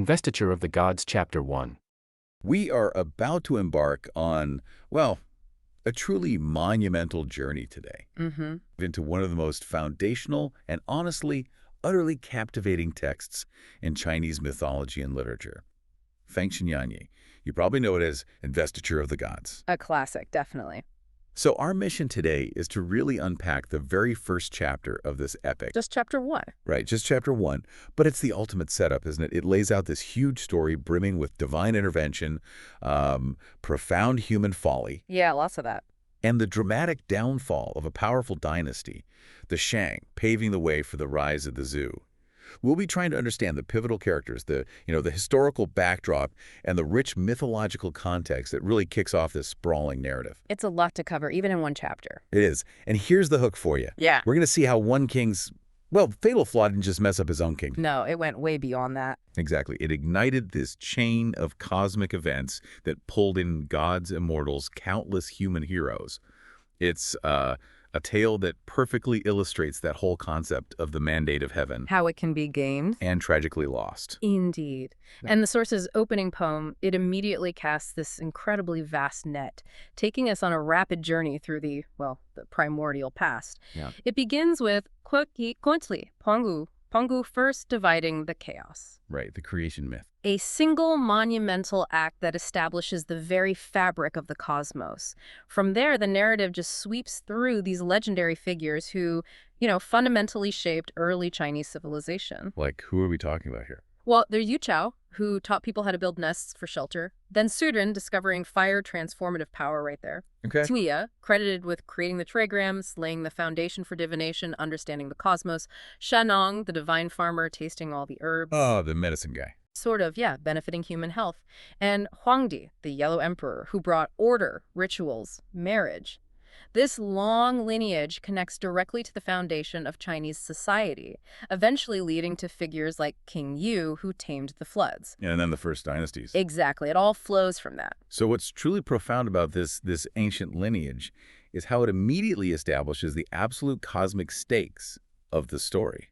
Investiture of the Gods, Chapter 1. We are about to embark on, well, a truly monumental journey today into one of the most foundational and honestly, utterly captivating texts in Chinese mythology and literature. Feng Xinyanye. You probably know it as Investiture of the Gods. A classic, definitely. So our mission today is to really unpack the very first chapter of this epic. Just chapter 1. Right, just chapter 1. But it's the ultimate setup, isn't it? It lays out this huge story brimming with divine intervention, profound human folly, Yeah, lots of that. and the dramatic downfall of a powerful dynasty, the Shang, paving the way for the rise of the Zhou. We'll be trying to understand the pivotal characters, the historical backdrop, and the rich mythological context that really kicks off this sprawling narrative. It's a lot to cover, even in one chapter. It is. And here's the hook for you. Yeah. We're going to see how one king's, fatal flaw didn't just mess up his own kingdom. No, it went way beyond that. Exactly. It ignited this chain of cosmic events that pulled in gods, immortals, countless human heroes. It's a tale that perfectly illustrates that whole concept of the mandate of heaven How it can be gamed. and tragically lost. Indeed. And the source's opening poem, it immediately casts this incredibly vast net, taking us on a rapid journey through the primordial past. Yeah. It begins with Kontli, Pongu first dividing the chaos. Right, the creation myth. A single monumental act that establishes the very fabric of the cosmos. From there, the narrative just sweeps through these legendary figures who, fundamentally shaped early Chinese civilization. Like, who are we talking about here? Well, there's Yu Chao, who taught people how to build nests for shelter. Then Sudren, discovering fire transformative power right there. Okay. Tuya, credited with creating the trigrams, laying the foundation for divination, understanding the cosmos. Shanong, the divine farmer, tasting all the herbs. Oh, the medicine guy. Sort of, yeah, benefiting human health. And Huangdi, the Yellow Emperor, who brought order, rituals, marriage. This long lineage connects directly to the foundation of Chinese society, eventually leading to figures like King Yu, who tamed the floods. And then the first dynasties. Exactly. It all flows from that. So what's truly profound about this ancient lineage is how it immediately establishes the absolute cosmic stakes of the story.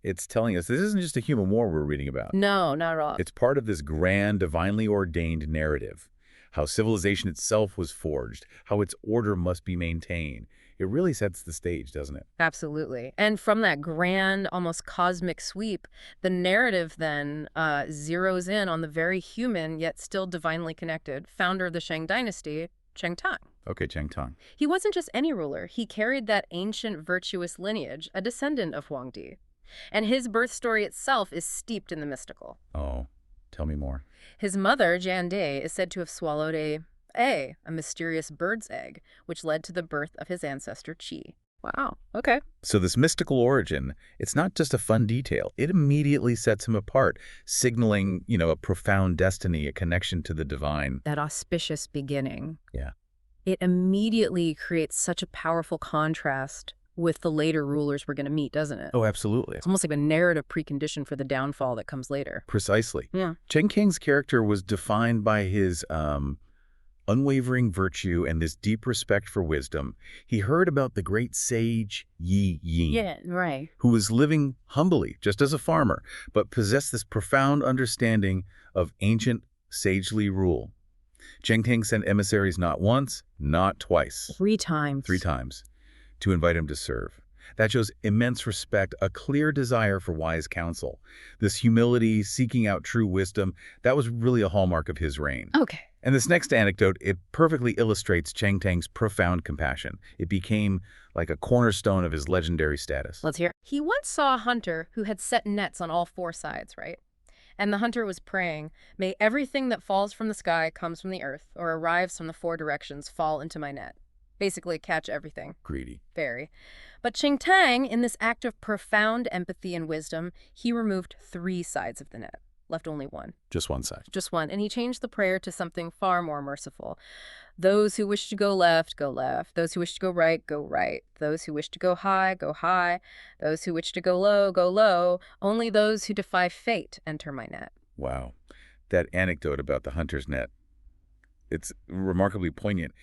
It's telling us this isn't just a human war we're reading about. No, not at all. It's part of this grand, divinely ordained narrative. How civilization itself was forged, how its order must be maintained. It really sets the stage, doesn't it? Absolutely. And from that grand, almost cosmic sweep, the narrative then zeroes in on the very human, yet still divinely connected, founder of the Shang dynasty, Cheng Tang. Okay, Cheng Tang. He wasn't just any ruler. He carried that ancient virtuous lineage, a descendant of Huangdi. And his birth story itself is steeped in the mystical. Oh, tell me more. His mother, Jian Dai, is said to have swallowed a mysterious bird's egg, which led to the birth of his ancestor Qi. Wow, okay. So this mystical origin, it's not just a fun detail. It immediately sets him apart, signaling, a profound destiny, a connection to the divine. That auspicious beginning. Yeah. It immediately creates such a powerful contrast with the later rulers we're going to meet, doesn't it? Oh, absolutely. It's almost like a narrative precondition for the downfall that comes later. Precisely. Yeah. Cheng King's character was defined by his unwavering virtue and this deep respect for wisdom. He heard about the great sage Yi Yin, Yeah, right. who was living humbly, just as a farmer, but possessed this profound understanding of ancient sagely rule. Cheng Ting sent emissaries not once, not twice. 3 times. 3 times. To invite him to serve. That shows immense respect, a clear desire for wise counsel. This humility, seeking out true wisdom, that was really a hallmark of his reign. Okay. And this next anecdote, it perfectly illustrates Cheng Tang's profound compassion. It became like a cornerstone of his legendary status. Let's hear. He once saw a hunter who had set nets on all 4 sides, right? And the hunter was praying, "May everything that falls from the sky, comes from the earth, or arrives from the 4 directions, fall into my net." Basically, catch everything. Greedy. Very. But Cheng Tang, in this act of profound empathy and wisdom, he removed 3 sides of the net, left only 1. Just one side. Just 1. And he changed the prayer to something far more merciful. Those who wish to go left, go left. Those who wish to go right, go right. Those who wish to go high, go high. Those who wish to go low, go low. Only those who defy fate enter my net. Wow. That anecdote about the hunter's net, it's remarkably poignant.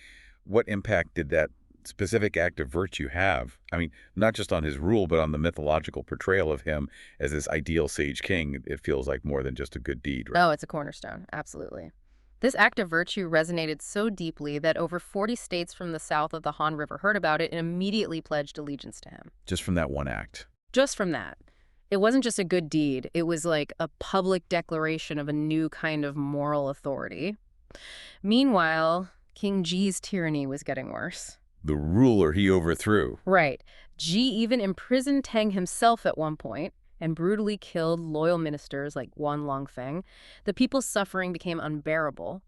What impact did that specific act of virtue have? I mean, not just on his rule, but on the mythological portrayal of him as this ideal sage king. It feels like more than just a good deed, right? Oh, it's a cornerstone. Absolutely. This act of virtue resonated so deeply that over 40 states from the south of the Han River heard about it and immediately pledged allegiance to him. Just from that one act. Just from that. It wasn't just a good deed. It was like a public declaration of a new kind of moral authority. Meanwhile, King Ji's tyranny was getting worse. The ruler he overthrew. Right. Ji even imprisoned Tang himself at one point and brutally killed loyal ministers like Wan Longfeng. The people's suffering became unbearable.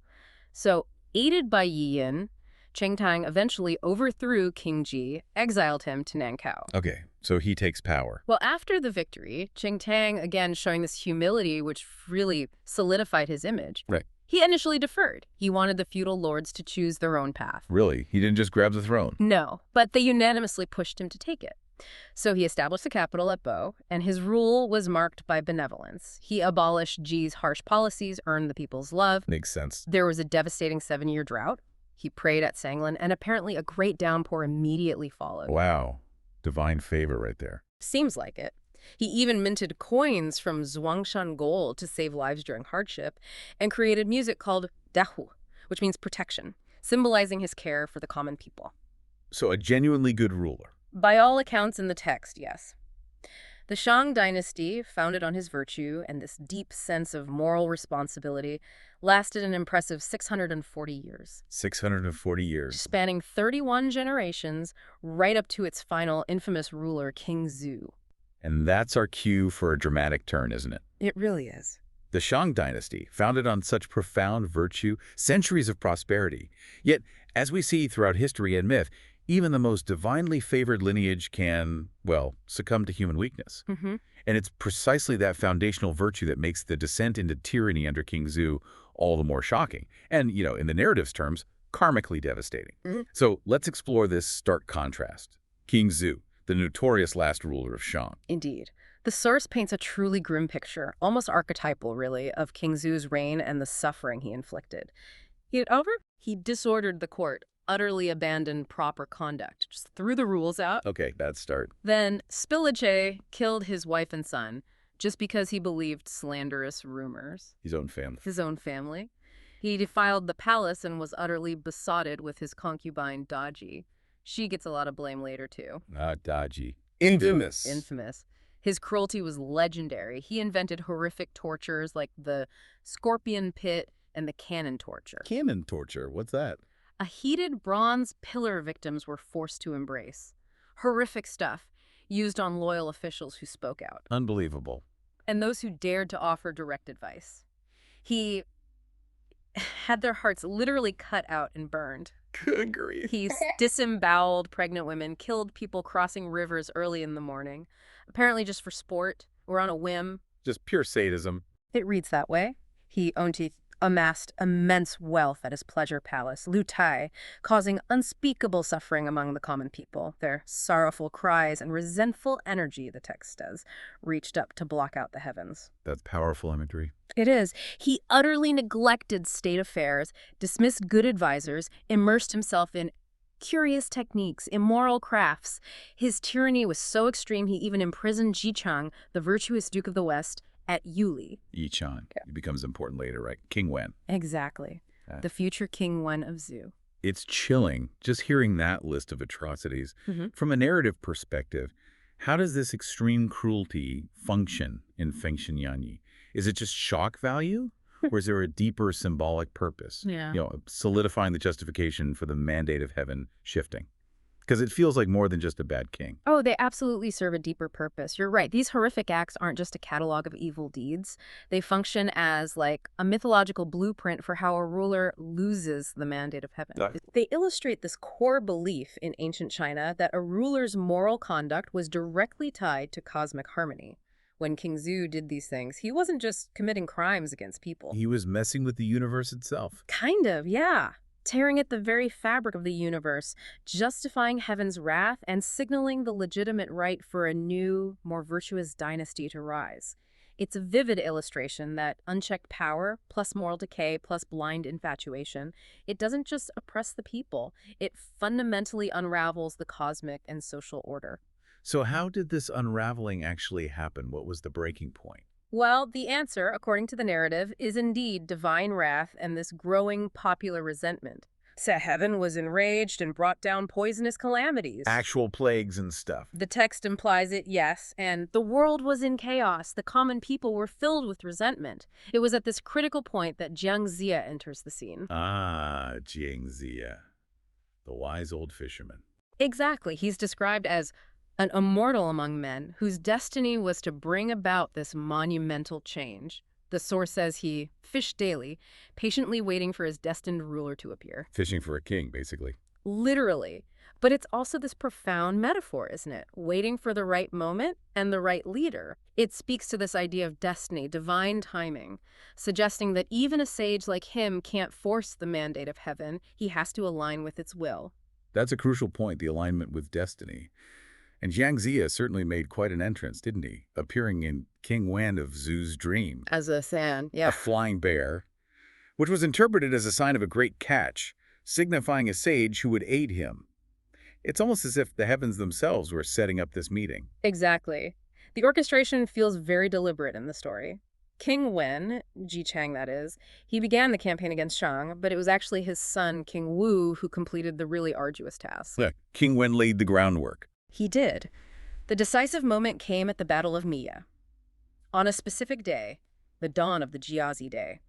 So, aided by Yi Yin, Cheng Tang eventually overthrew King Ji, exiled him to Nankou. Okay, so he takes power. Well, after the victory, Cheng Tang, again showing this humility which really solidified his image. Right. He initially deferred. He wanted the feudal lords to choose their own path. Really? He didn't just grab the throne? No, but they unanimously pushed him to take it. So he established the capital at Bo, and his rule was marked by benevolence. He abolished Ji's harsh policies, earned the people's love. Makes sense. There was a devastating 7-year drought. He prayed at Sanglan, and apparently a great downpour immediately followed. Wow. Divine favor right there. Seems like it. He even minted coins from Zhuangshan gold to save lives during hardship, and created music called dahu, which means protection, symbolizing his care for the common people. So a genuinely good ruler. By all accounts in the text, yes. The Shang dynasty, founded on his virtue and this deep sense of moral responsibility, lasted an impressive 640 years. 640 years. Spanning 31 generations, right up to its final infamous ruler, King Zhou. And that's our cue for a dramatic turn, isn't it? It really is. The Shang dynasty, founded on such profound virtue, centuries of prosperity. Yet, as we see throughout history and myth, even the most divinely favored lineage can, well, succumb to human weakness. Mm-hmm. And it's precisely that foundational virtue that makes the descent into tyranny under King Zhou all the more shocking. And, in the narrative's terms, karmically devastating. Mm-hmm. So let's explore this stark contrast. King Zhou, the notorious last ruler of Shang. Indeed. The source paints a truly grim picture, almost archetypal, really, of King Zhu's reign and the suffering he inflicted. He disordered the court, utterly abandoned proper conduct, just threw the rules out. Okay, bad start. Then Spillache killed his wife and son just because he believed slanderous rumors. His own family. His own family. He defiled the palace and was utterly besotted with his concubine Daji. She gets a lot of blame later, too. Ah, Daji. Infamous. Infamous. His cruelty was legendary. He invented horrific tortures like the scorpion pit and the cannon torture. Cannon torture? What's that? A heated bronze pillar victims were forced to embrace. Horrific stuff used on loyal officials who spoke out. Unbelievable. And those who dared to offer direct advice. He had their hearts literally cut out and burned. Good grief. He disemboweled pregnant women, killed people crossing rivers early in the morning, apparently just for sport or on a whim. Just pure sadism. It reads that way. He amassed immense wealth at his pleasure palace, Lu Tai, causing unspeakable suffering among the common people. Their sorrowful cries and resentful energy, the text says, reached up to block out the heavens. That's powerful imagery. It is. He utterly neglected state affairs, dismissed good advisors, immersed himself in curious techniques, immoral crafts. His tyranny was so extreme he even imprisoned Ji Chang, the virtuous Duke of the West, at Yuli. Yichang. Yeah. It becomes important later, right? King Wen. Exactly. The future King Wen of Zhou. It's chilling just hearing that list of atrocities. Mm-hmm. From a narrative perspective, how does this extreme cruelty function in Feng Xinyanyi? Is it just shock value? Or is there a deeper symbolic purpose? Yeah. Solidifying the justification for the mandate of heaven shifting. Because it feels like more than just a bad king. Oh, they absolutely serve a deeper purpose. You're right. These horrific acts aren't just a catalog of evil deeds. They function as, like, a mythological blueprint for how a ruler loses the mandate of heaven. Right. They illustrate this core belief in ancient China that a ruler's moral conduct was directly tied to cosmic harmony. When King Zhou did these things, he wasn't just committing crimes against people. He was messing with the universe itself. Kind of, yeah. Tearing at the very fabric of the universe, justifying heaven's wrath, and signaling the legitimate right for a new, more virtuous dynasty to rise. It's a vivid illustration that unchecked power plus moral decay plus blind infatuation, it doesn't just oppress the people, it fundamentally unravels the cosmic and social order. So how did this unraveling actually happen? What was the breaking point? Well, the answer, according to the narrative, is indeed divine wrath and this growing popular resentment. So heaven was enraged and brought down poisonous calamities. Actual plagues and stuff. The text implies it, yes, and the world was in chaos. The common people were filled with resentment. It was at this critical point that Jiang Ziya enters the scene. Ah, Jiangxia, the wise old fisherman. Exactly. He's described as an immortal among men whose destiny was to bring about this monumental change. The source says he fished daily, patiently waiting for his destined ruler to appear. Fishing for a king, basically. Literally. But it's also this profound metaphor, isn't it? Waiting for the right moment and the right leader. It speaks to this idea of destiny, divine timing, suggesting that even a sage like him can't force the mandate of heaven. He has to align with its will. That's a crucial point, the alignment with destiny. And Jiang Ziya certainly made quite an entrance, didn't he? Appearing in King Wen of Zhu's dream. As a San, A flying bear, which was interpreted as a sign of a great catch, signifying a sage who would aid him. It's almost as if the heavens themselves were setting up this meeting. Exactly. The orchestration feels very deliberate in the story. King Wen, Ji Chang that is, he began the campaign against Shang, but it was actually his son, King Wu, who completed the really arduous task. Yeah, King Wen laid the groundwork. He did. The decisive moment came at the Battle of Miya. On a specific day, the dawn of the Jiazi Day,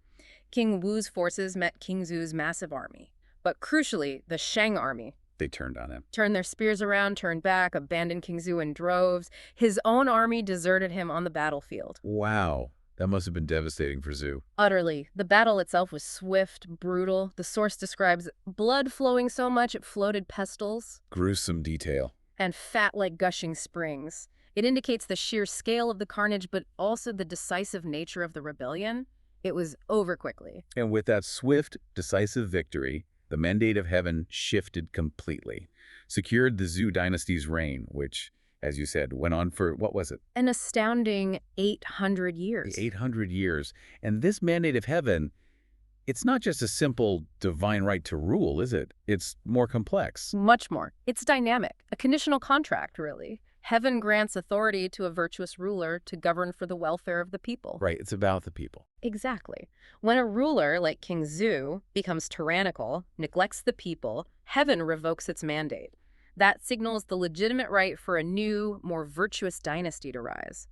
King Wu's forces met King Zhu's massive army. But crucially, the Shang army They turned on him. turned their spears around, turned back, abandoned King Zhu in droves. His own army deserted him on the battlefield. Wow, that must have been devastating for Zhu. Utterly. The battle itself was swift, brutal. The source describes blood flowing so much it floated pestles, Gruesome detail. and fat like gushing springs. It indicates the sheer scale of the carnage, but also the decisive nature of the rebellion. It was over quickly. And with that swift, decisive victory, the mandate of heaven shifted completely, secured the Zhou dynasty's reign, which, as you said, went on for, what was it? An astounding 800 years. 800 years. And this mandate of heaven, it's not just a simple divine right to rule, is it? It's more complex. Much more. It's dynamic, a conditional contract, really. Heaven grants authority to a virtuous ruler to govern for the welfare of the people. Right, it's about the people. Exactly. When a ruler like King Zhu becomes tyrannical, neglects the people, heaven revokes its mandate. That signals the legitimate right for a new, more virtuous dynasty to rise.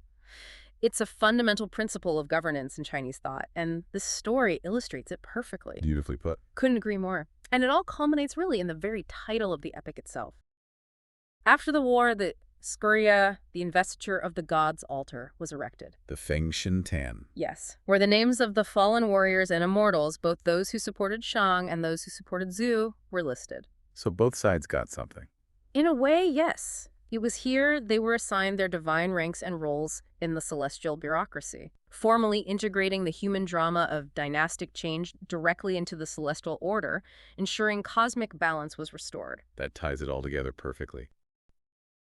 It's a fundamental principle of governance in Chinese thought, and this story illustrates it perfectly. Beautifully put. Couldn't agree more. And it all culminates really in the very title of the epic itself. After the war, the Skuria, the Investiture of the Gods altar, was erected. The Feng Shin Tan. Yes, where the names of the fallen warriors and immortals, both those who supported Shang and those who supported Zhu, were listed. So both sides got something. In a way, yes. It was here they were assigned their divine ranks and roles in the celestial bureaucracy, formally integrating the human drama of dynastic change directly into the celestial order, ensuring cosmic balance was restored. That ties it all together perfectly.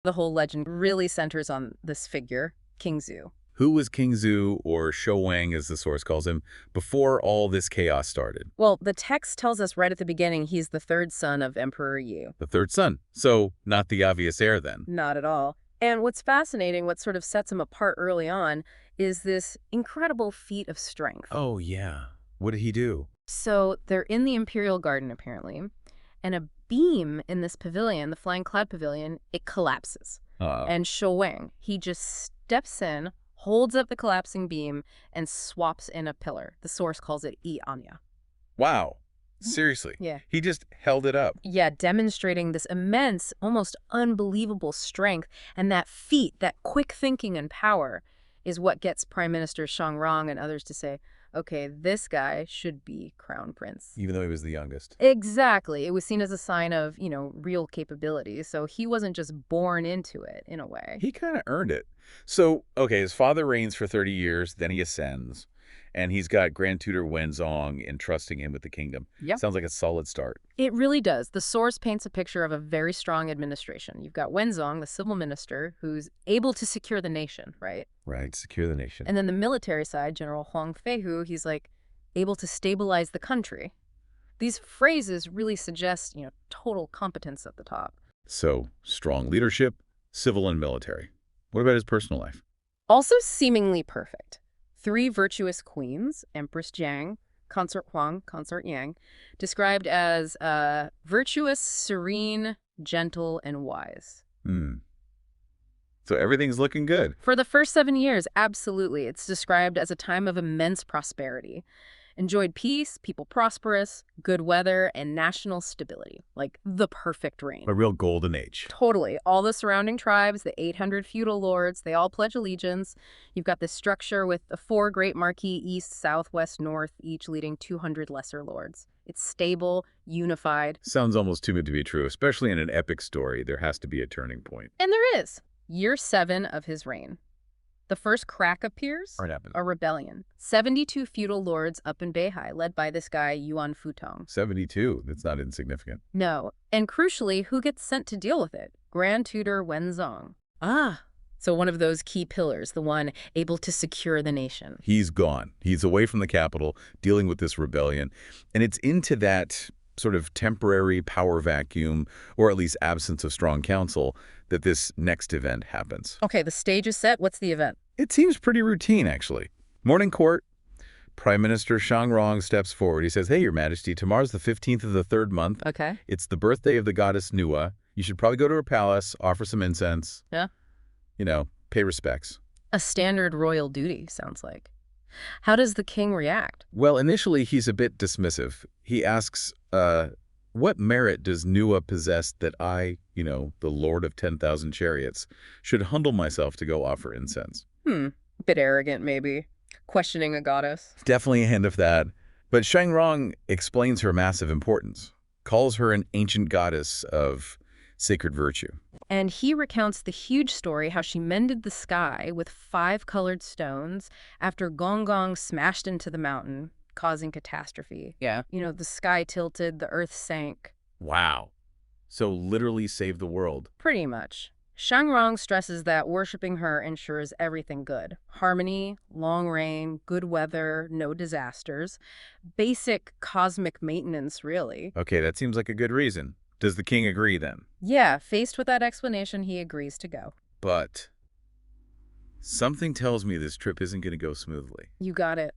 The whole legend really centers on this figure, King Zhu. Who was King Zhu, or Shou Wang as the source calls him, before all this chaos started? Well, the text tells us right at the beginning he's the third son of Emperor Yu. The third son. So not the obvious heir then. Not at all. And what's fascinating, what sort of sets him apart early on, is this incredible feat of strength. Oh, yeah. What did he do? So they're in the Imperial Garden, apparently, and a beam in this pavilion, the Flying Cloud Pavilion, it collapses. And Shou Wang, he just steps in, holds up the collapsing beam, and swaps in a pillar. The source calls it Yi Anya. Wow. Seriously. Yeah. He just held it up. Yeah, demonstrating this immense, almost unbelievable strength, and that feat, that quick thinking and power is what gets Prime Minister Shang Rong and others to say, okay, this guy should be crown prince. Even though he was the youngest. Exactly. It was seen as a sign of, real capability. So he wasn't just born into it, in a way. He kind of earned it. So, okay, his father reigns for 30 years, then he ascends. And he's got Grand Tutor Wenzong entrusting him with the kingdom. Yep. Sounds like a solid start. It really does. The source paints a picture of a very strong administration. You've got Wenzong, the civil minister, who's able to secure the nation, right? Right, secure the nation. And then the military side, General Huang Feihu, he's like able to stabilize the country. These phrases really suggest, total competence at the top. So, strong leadership, civil and military. What about his personal life? Also seemingly perfect. 3 virtuous queens, Empress Jiang, Consort Huang, Consort Yang, described as virtuous, serene, gentle, and wise. So everything's looking good. For the first 7 years, absolutely. It's described as a time of immense prosperity. Enjoyed peace, people prosperous, good weather, and national stability. Like the perfect reign. A real golden age. Totally. All the surrounding tribes, the 800 feudal lords, they all pledge allegiance. You've got this structure with the 4 great marquis, east, south, west, north, each leading 200 lesser lords. It's stable, unified. Sounds almost too good to be true, especially in an epic story. There has to be a turning point. And there is. Year 7 of his reign. The first crack appears, What happened? a rebellion. 72 feudal lords up in Beihai, led by this guy, Yuan Futong. 72. That's not insignificant. No. And crucially, who gets sent to deal with it? Grand Tutor Wenzong. So one of those key pillars, the one able to secure the nation. He's gone. He's away from the capital, dealing with this rebellion. And it's into that sort of temporary power vacuum, or at least absence of strong counsel, that this next event happens. Okay, the stage is set. What's the event? It seems pretty routine, actually. Morning court. Prime Minister Shang Rong steps forward. He says, "Hey, Your Majesty, tomorrow's the 15th of the 3rd month. Okay. It's the birthday of the goddess Nuwa. You should probably go to her palace, offer some incense. Yeah. Pay respects." A standard royal duty, sounds like. How does the king react? Well, initially, he's a bit dismissive. He asks, what merit does Nuwa possess that I, the Lord of 10,000 chariots, should humble myself to go offer incense? Bit arrogant, maybe. Questioning a goddess. Definitely a hint of that. But Shang Rong explains her massive importance, calls her an ancient goddess of sacred virtue. And he recounts the huge story how she mended the sky with 5 colored stones after Gong Gong smashed into the mountain, causing catastrophe. Yeah. The sky tilted, the earth sank. Wow. So literally save the world. Pretty much. Shang Rong stresses that worshiping her ensures everything good. Harmony, long reign, good weather, no disasters. Basic cosmic maintenance, really. Okay, that seems like a good reason. Does the king agree then? Yeah, faced with that explanation, he agrees to go. But something tells me this trip isn't going to go smoothly. You got it.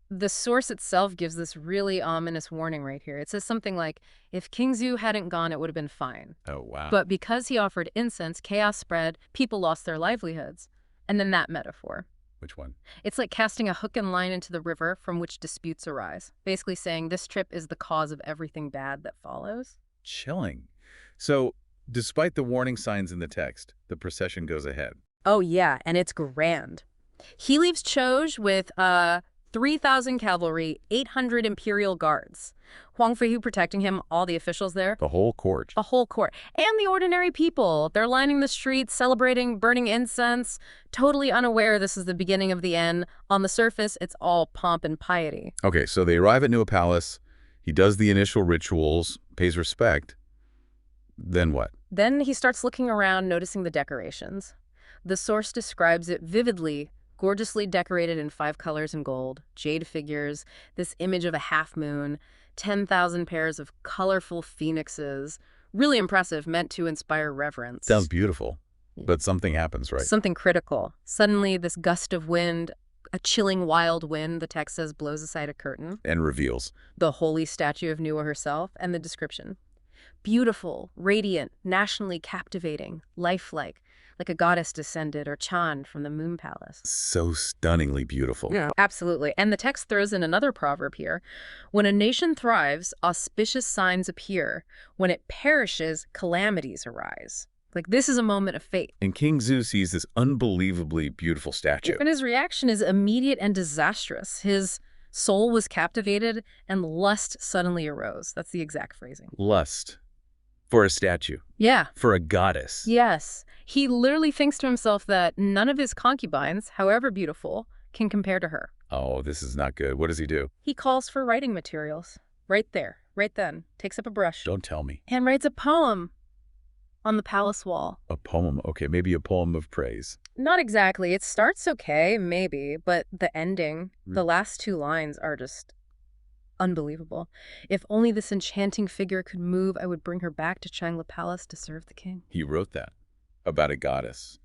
The source itself gives this really ominous warning right here. It says something like, if King Zhou hadn't gone, it would have been fine. Oh, wow. But because he offered incense, chaos spread, people lost their livelihoods. And then that metaphor. Which one? It's like casting a hook and line into the river from which disputes arise. Basically saying this trip is the cause of everything bad that follows. Chilling. So, despite the warning signs in the text, the procession goes ahead. Oh, yeah, and it's grand. He leaves Choj with 3,000 cavalry, 800 imperial guards. Huang Feihu protecting him, all the officials there. The whole court. A whole court. And the ordinary people. They're lining the streets, celebrating, burning incense, totally unaware this is the beginning of the end. On the surface, it's all pomp and piety. Okay, so they arrive at Nuwa Palace. He does the initial rituals, pays respect. Then what? Then he starts looking around, noticing the decorations. The source describes it vividly, gorgeously decorated in 5 colors and gold, jade figures, this image of a half moon, 10,000 pairs of colorful phoenixes. Really impressive, meant to inspire reverence. Sounds beautiful. But something happens, right? Something critical. Suddenly, this gust of wind, a chilling wild wind, the text says, blows aside a curtain. And reveals The holy statue of Nuwa herself, and the description. Beautiful, radiant, nationally captivating, lifelike, like a goddess descended or Chan from the moon palace. so stunningly beautiful. Yeah, absolutely. And the text throws in another proverb here. When a nation thrives, auspicious signs appear. When it perishes, calamities arise. Like, this is a moment of fate. And King Zhou sees this unbelievably beautiful statue. And his reaction is immediate and disastrous. His soul was captivated, and lust suddenly arose. That's the exact phrasing. Lust. For a statue. Yeah. For a goddess. Yes. He literally thinks to himself that none of his concubines, however beautiful, can compare to her. Oh, this is not good. What does he do? He calls for writing materials. Right there, right then. Takes up a brush. Don't tell me. And writes a poem on the palace wall. A poem. Okay, maybe a poem of praise. Not exactly. It starts okay, maybe, but the ending, the last 2 lines are just unbelievable. If only this enchanting figure could move, I would bring her back to Changla Palace to serve the king. He wrote that about a goddess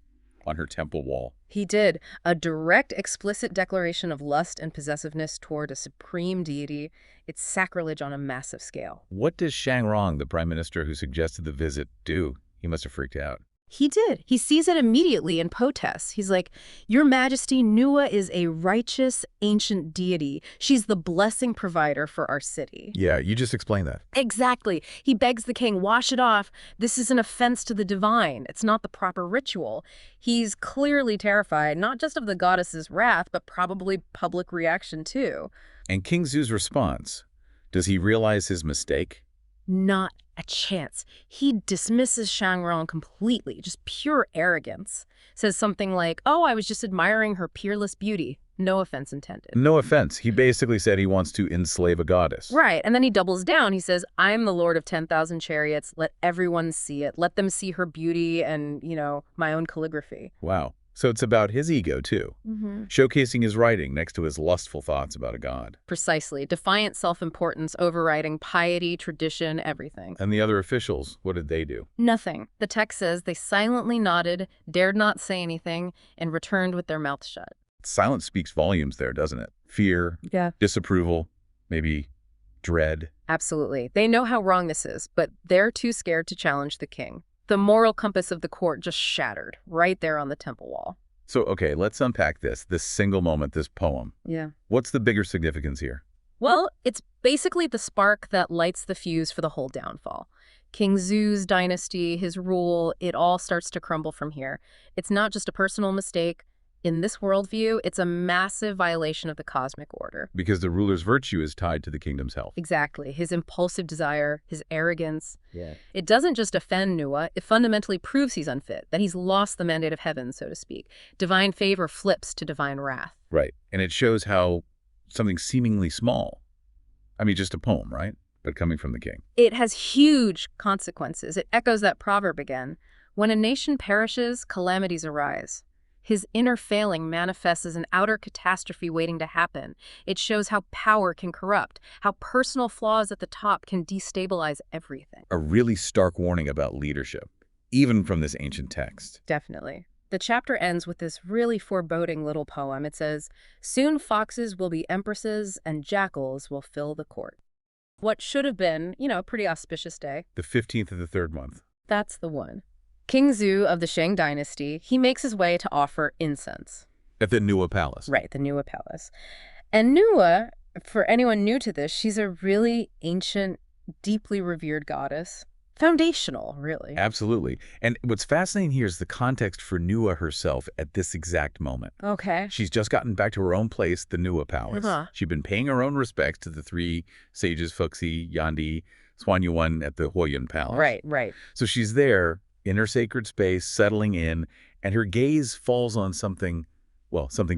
on her temple wall. He did. A direct, explicit declaration of lust and possessiveness toward a supreme deity. It's sacrilege on a massive scale. What does Shang Rong, the prime minister who suggested the visit, do? He must have freaked out. He did. He sees it immediately and protests. He's like, Your Majesty, Nuwa is a righteous, ancient deity. She's the blessing provider for our city. Yeah, you just explained that. Exactly. He begs the king, wash it off. This is an offense to the divine. It's not the proper ritual. He's clearly terrified, not just of the goddess's wrath, but probably public reaction too. And King Zhu's response, does he realize his mistake? Not a chance. He dismisses Shangrong completely, just pure arrogance. Says something like, oh, I was just admiring her peerless beauty. No offense intended. No offense. He basically said he wants to enslave a goddess. Right. And then he doubles down. He says, I'm the lord of 10,000 chariots. Let everyone see it. Let them see her beauty and, my own calligraphy. Wow. So it's about his ego, too. Showcasing his writing next to his lustful thoughts about a god. Precisely. Defiant self-importance, overriding piety, tradition, everything. And the other officials, what did they do? Nothing. The text says they silently nodded, dared not say anything, and returned with their mouths shut. Silence speaks volumes there, doesn't it? Fear, disapproval, maybe dread. Absolutely. They know how wrong this is, but they're too scared to challenge the king. The moral compass of the court just shattered right there on the temple wall. So, okay, let's unpack this single moment, this poem. Yeah. What's the bigger significance here? Well, it's basically the spark that lights the fuse for the whole downfall. King Zhu's dynasty, his rule, it all starts to crumble from here. It's not just a personal mistake. In this worldview, it's a massive violation of the cosmic order. Because the ruler's virtue is tied to the kingdom's health. Exactly. His impulsive desire, his arrogance. Yeah. It doesn't just offend Nuwa, it fundamentally proves he's unfit, that he's lost the mandate of heaven, so to speak. Divine favor flips to divine wrath. Right. And it shows how something seemingly small, just a poem, right? But coming from the king. It has huge consequences. It echoes that proverb again. When a nation perishes, calamities arise. His inner failing manifests as an outer catastrophe waiting to happen. It shows how power can corrupt, how personal flaws at the top can destabilize everything. A really stark warning about leadership, even from this ancient text. Definitely. The chapter ends with this really foreboding little poem. It says, soon foxes will be empresses and jackals will fill the court. What should have been, a pretty auspicious day. The 15th of the 3rd month. That's the one. King Zhou of the Shang dynasty, he makes his way to offer incense. At the Nuwa Palace. Right, the Nuwa Palace. And Nuwa, for anyone new to this, she's a really ancient, deeply revered goddess. Foundational, really. Absolutely. And what's fascinating here is the context for Nuwa herself at this exact moment. Okay. She's just gotten back to her own place, the Nuwa Palace. She'd been paying her own respects to the 3 sages, Fuxi, Yandi, Suan Yuan at the Huoyuan Palace. Right. So she's there in her sacred space, settling in, and her gaze falls on something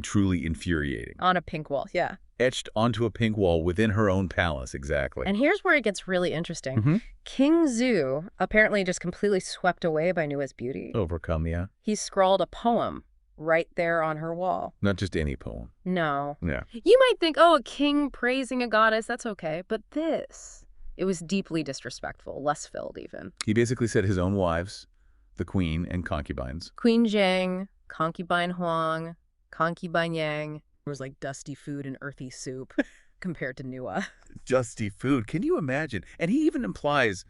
truly infuriating. On a pink wall, yeah. Etched onto a pink wall within her own palace, exactly. And here's where it gets really interesting. King Zhou, apparently just completely swept away by Nuwa's beauty. Overcome, yeah. He scrawled a poem right there on her wall. Not just any poem. No. Yeah. You might think, a king praising a goddess, that's okay. But this, it was deeply disrespectful, lust-filled even. He basically said his own wives, the queen and concubines. Queen Zhang, concubine Huang, concubine Yang. It was like dusty food and earthy soup compared to Nuwa. Dusty food. Can you imagine? And he even implies,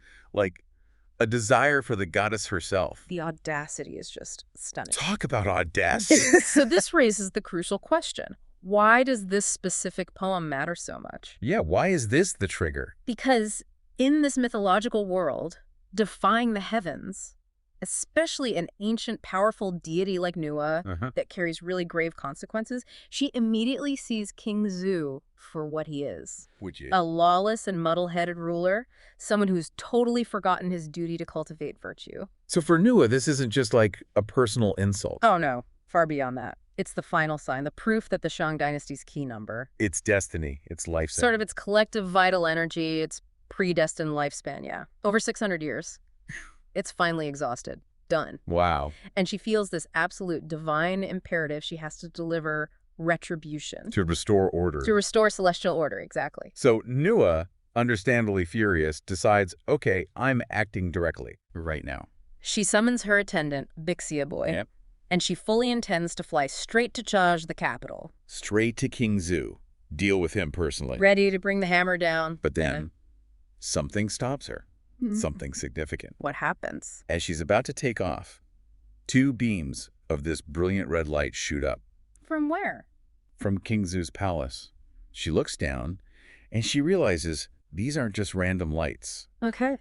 a desire for the goddess herself. The audacity is just stunning. Talk about audacity. So this raises the crucial question. Why does this specific poem matter so much? Yeah, why is this the trigger? Because in this mythological world, defying the heavens, especially an ancient, powerful deity like Nuwa that carries really grave consequences, she immediately sees King Zhou for what he is. Would you? A lawless and muddle-headed ruler, someone who's totally forgotten his duty to cultivate virtue. So for Nuwa, this isn't just like a personal insult. Oh, no. Far beyond that. It's the final sign, the proof that the Shang dynasty's key number. It's destiny. It's life. Sort of its collective vital energy, its predestined lifespan, yeah. Over 600 years. It's finally exhausted. Done. Wow. And she feels this absolute divine imperative. She has to deliver retribution. To restore order. To restore celestial order, exactly. So Nuwa, understandably furious, decides, okay, I'm acting directly right now. She summons her attendant, Bixia Boy, Yep. and she fully intends to fly straight to charge the capital. Straight to King Zhou. Deal with him personally. Ready to bring the hammer down. But then, something stops her. Mhm. Something significant. What happens? As she's about to take off, two beams of this brilliant red light shoot up From where? from King Zhu's palace. She looks down, and she realizes these aren't just random lights. Okay.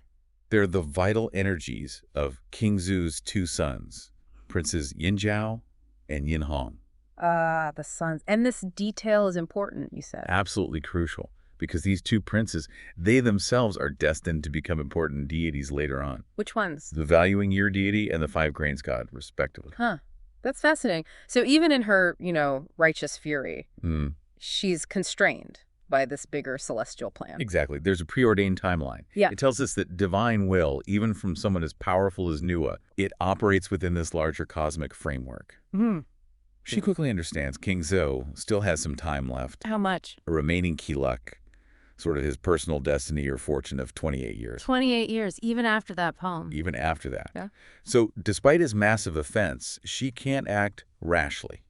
They're the vital energies of King Zhu's two sons, Princes Yin Zhao and Yin Hong. Ah, the sons. And this detail is important, you said. Absolutely crucial, because these two princes, they themselves are destined to become important deities later on. Which ones? The valuing year deity and the five grains god, respectively. Huh. That's fascinating. So even in her, righteous fury, Mm, she's constrained by this bigger celestial plan. exactly. There's a preordained timeline. Yeah. It tells us that divine will, even from someone as powerful as Nuwa, it operates within this larger cosmic framework. Hmm. She quickly understands King Zhou still has some time left, How much? a remaining key luck, sort of his personal destiny or fortune of 28 years. 28 years, even after that poem. Even after that. Yeah. So despite his massive offense, she can't act rashly.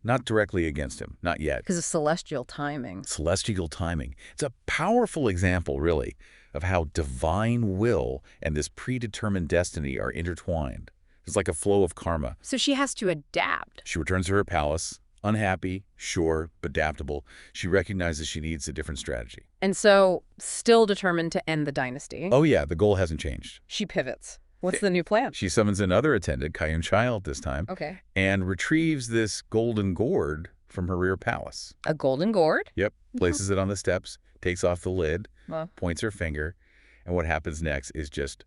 Not directly against him, not yet. Because of celestial timing. Celestial timing. It's a powerful example, really, of how divine will and this predetermined destiny are intertwined. It's like a flow of karma. So she has to adapt. She returns to her palace, unhappy, sure, but adaptable. She recognizes she needs a different strategy. And so, still determined to end the dynasty. Oh yeah, the goal hasn't changed. She pivots. What's the new plan? She summons another attendant, Kayun Child this time, Okay. and retrieves this golden gourd from her rear palace. A golden gourd? Yep, places it on the steps, takes off the lid, Well, points her finger, and what happens next is just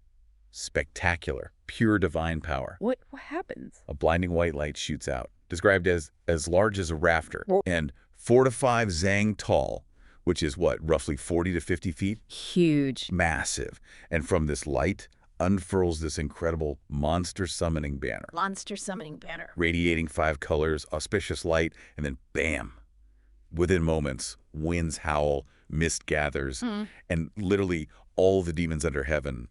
spectacular, pure divine power. what happens? A blinding white light shoots out, described as large as a rafter, Whoa. and 4 to 5 zang tall, which is what, roughly 40 to 50 feet? Huge. Massive. And from this light unfurls this incredible monster summoning banner, Monster summoning banner. radiating 5 colors, auspicious light, and then bam! Within moments, winds howl, mist gathers, and literally all the demons under heaven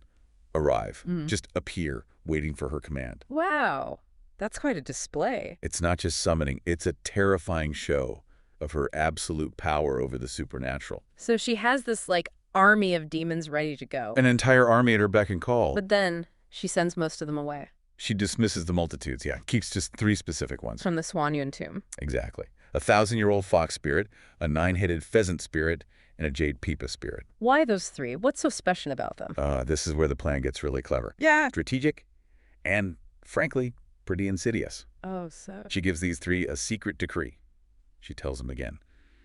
arrive, just appear, waiting for her command. Wow. That's quite a display. It's not just summoning, it's a terrifying show of her absolute power over the supernatural. So she has this, army of demons ready to go. An entire army at her beck and call. But then she sends most of them away She dismisses the multitudes, keeps just 3 specific ones. from the Swan Yun tomb. Exactly. A 1,000-year-old fox spirit, a 9-headed pheasant spirit, and a jade pipa spirit. Why those 3? What's so special about them? This is where the plan gets really clever. Yeah. Strategic, and, frankly, pretty insidious. Oh, so. She gives these 3 a secret decree. She tells them again.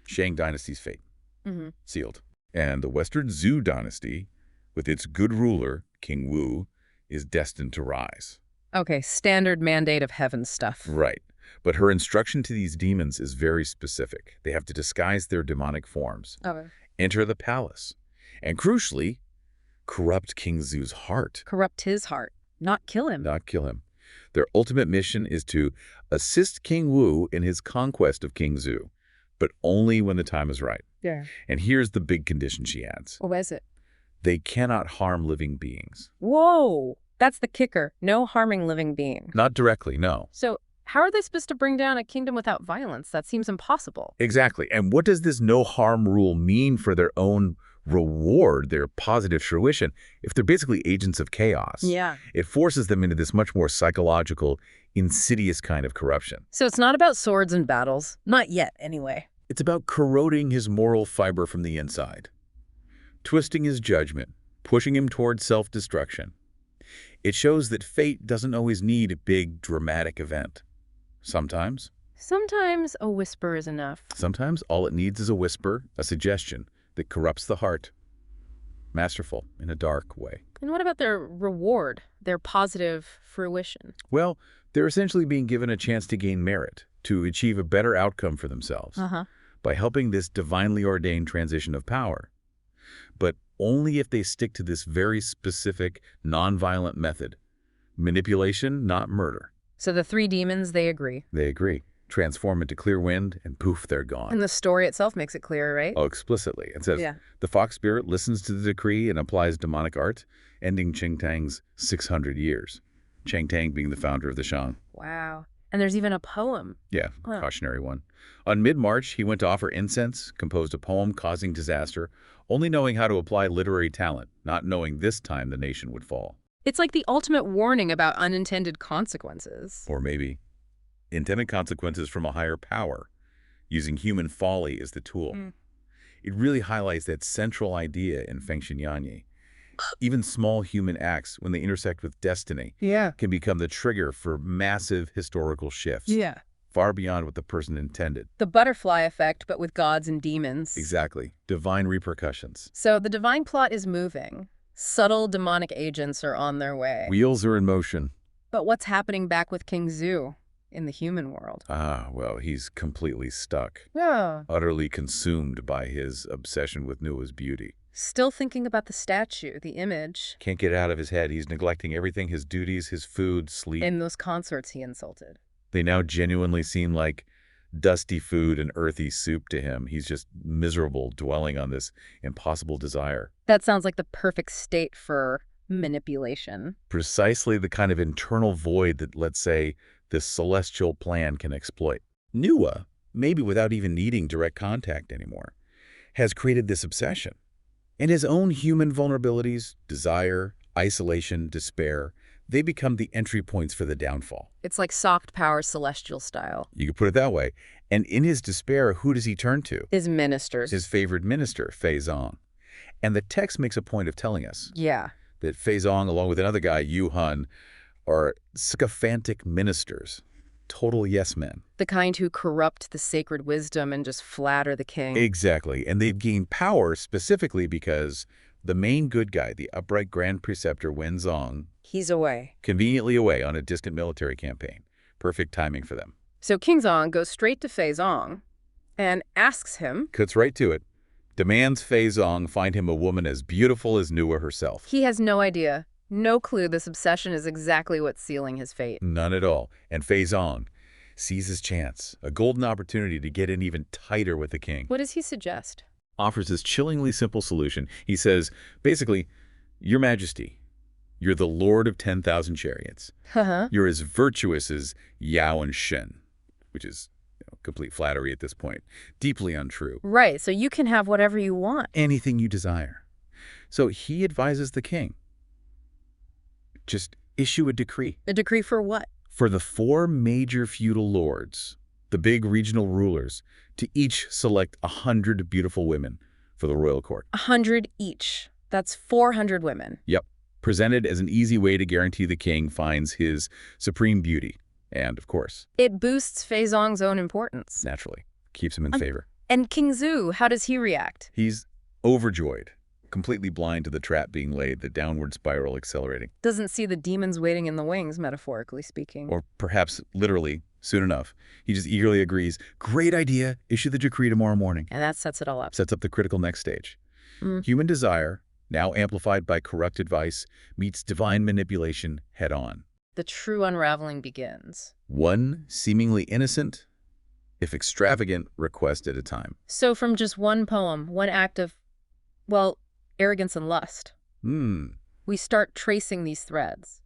Shang dynasty's fate. Mm-hmm. Sealed. And the Western Zhou dynasty, with its good ruler, King Wu, is destined to rise. Okay, standard mandate of heaven stuff. Right. But her instruction to these demons is very specific. They have to disguise their demonic forms, Okay. enter the palace, and crucially, corrupt King Zhu's heart. Corrupt his heart, not kill him. Not kill him. Their ultimate mission is to assist King Wu in his conquest of King Zhou, but only when the time is right. Yeah. And here's the big condition she adds. What is it? They cannot harm living beings. Whoa! That's the kicker. No harming living being. Not directly, no. So how are they supposed to bring down a kingdom without violence? That seems impossible. Exactly. And what does this no harm rule mean for their own reward, their positive fruition, if they're basically agents of chaos? Yeah. It forces them into this much more psychological, insidious kind of corruption. So it's not about swords and battles. Not yet, anyway. It's about corroding his moral fiber from the inside, twisting his judgment, pushing him towards self-destruction. It shows that fate doesn't always need a big, dramatic event. Sometimes a whisper is enough. Sometimes all it needs is a whisper, a suggestion that corrupts the heart. Masterful in a dark way. And what about their reward, their positive fruition? Well, they're essentially being given a chance to gain merit, to achieve a better outcome for themselves by helping this divinely ordained transition of power. But only if they stick to this very specific, nonviolent method. Manipulation, not murder. So the three demons, they agree. They agree. Transform into clear wind, and poof, they're gone. And the story itself makes it clear, right? Oh, explicitly. It says, the fox spirit listens to the decree and applies demonic art, ending Qing Tang's 600 years. Qing Tang being the founder of the Shang. Wow. And there's even a poem. Yeah, cautionary one. On mid-March, he went to offer incense, composed a poem causing disaster, only knowing how to apply literary talent, not knowing this time the nation would fall. It's like the ultimate warning about unintended consequences. Or maybe intended consequences from a higher power, using human folly as the tool. It really highlights that central idea in Feng Xinyanyi. Even small human acts, when they intersect with destiny, can become the trigger for massive historical shifts. Far beyond what the person intended. The butterfly effect, but with gods and demons. Exactly. Divine repercussions. So the divine plot is moving. Subtle demonic agents are on their way. Wheels are in motion. But what's happening back with King Zhou in the human world? Well, he's completely stuck. Yeah. Utterly consumed by his obsession with Nuwa's beauty. Still thinking about the statue, the image. Can't get it out of his head. He's neglecting everything, his duties, his food, sleep. In those consorts he insulted. They now genuinely seem like dusty food and earthy soup to him. He's just miserable, dwelling on this impossible desire. That sounds like the perfect state for manipulation. Precisely the kind of internal void that, let's say, this celestial plan can exploit. Nuwa, maybe without even needing direct contact anymore, has created this obsession. And his own human vulnerabilities, desire, isolation, despair, they become the entry points for the downfall. It's like soft power celestial style. You could put it that way. And in his despair, who does he turn to? His ministers. His favorite minister, Fei Zong. And the text makes a point of telling us that Fei Zong, along with another guy, Yu Han, are sycophantic ministers, total yes men. The kind who corrupt the sacred wisdom and just flatter the king. Exactly. And they've gained power specifically because the main good guy, the upright grand preceptor Wen Zong, he's away. Conveniently away on a distant military campaign. Perfect timing for them. So King Zong goes straight to Fei Zong and asks him. Cuts right to it. Demands Fei Zong find him a woman as beautiful as Nuwa herself. He has no idea, no clue this obsession is exactly what's sealing his fate. None at all. And Fei Zong sees his chance, a golden opportunity to get in even tighter with the king. What does he suggest? Offers this chillingly simple solution. He says, basically, Your Majesty, you're the lord of 10,000 chariots. You're as virtuous as Yao and Shen, which is complete flattery at this point. Deeply untrue. Right, so you can have whatever you want. Anything you desire. So he advises the king. Just issue a decree. A decree for what? For the 4 major feudal lords, the big regional rulers, to each select 100 beautiful women for the royal court. 100 each. That's 400 women. Yep. Presented as an easy way to guarantee the king finds his supreme beauty. And, of course, it boosts Fei Zong's own importance. Naturally. Keeps him in favor. And King Zhou, how does he react? He's overjoyed. Completely blind to the trap being laid, the downward spiral accelerating. Doesn't see the demons waiting in the wings, metaphorically speaking. Or perhaps literally, soon enough. He just eagerly agrees. Great idea. Issue the decree tomorrow morning. And that sets it all up. Sets up the critical next stage. Human desire, now amplified by corrupt advice, meets divine manipulation head on. The true unraveling begins. One seemingly innocent, if extravagant, request at a time. So from just one poem, one act of, well, arrogance and lust, we start tracing these threads.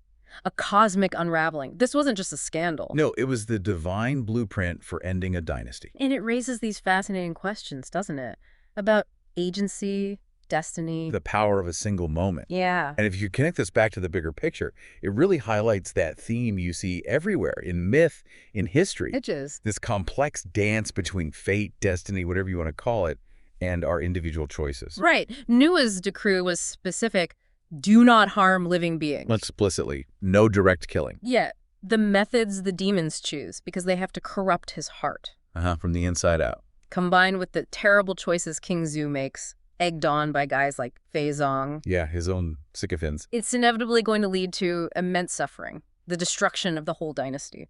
A cosmic unraveling. This wasn't just a scandal. No, it was the divine blueprint for ending a dynasty. And it raises these fascinating questions, doesn't it? About agency, destiny. The power of a single moment. Yeah. And if you connect this back to the bigger picture, it really highlights that theme you see everywhere, in myth, in history. Edges. This complex dance between fate, destiny, whatever you want to call it, and our individual choices. Right. Nuwa's decree was specific. Do not harm living beings. Explicitly. No direct killing. Yet, the methods the demons choose, because they have to corrupt his heart. From the inside out. Combined with the terrible choices King Zhou makes, egged on by guys like Fei Zong. Yeah, his own sycophants. It's inevitably going to lead to immense suffering, the destruction of the whole dynasty.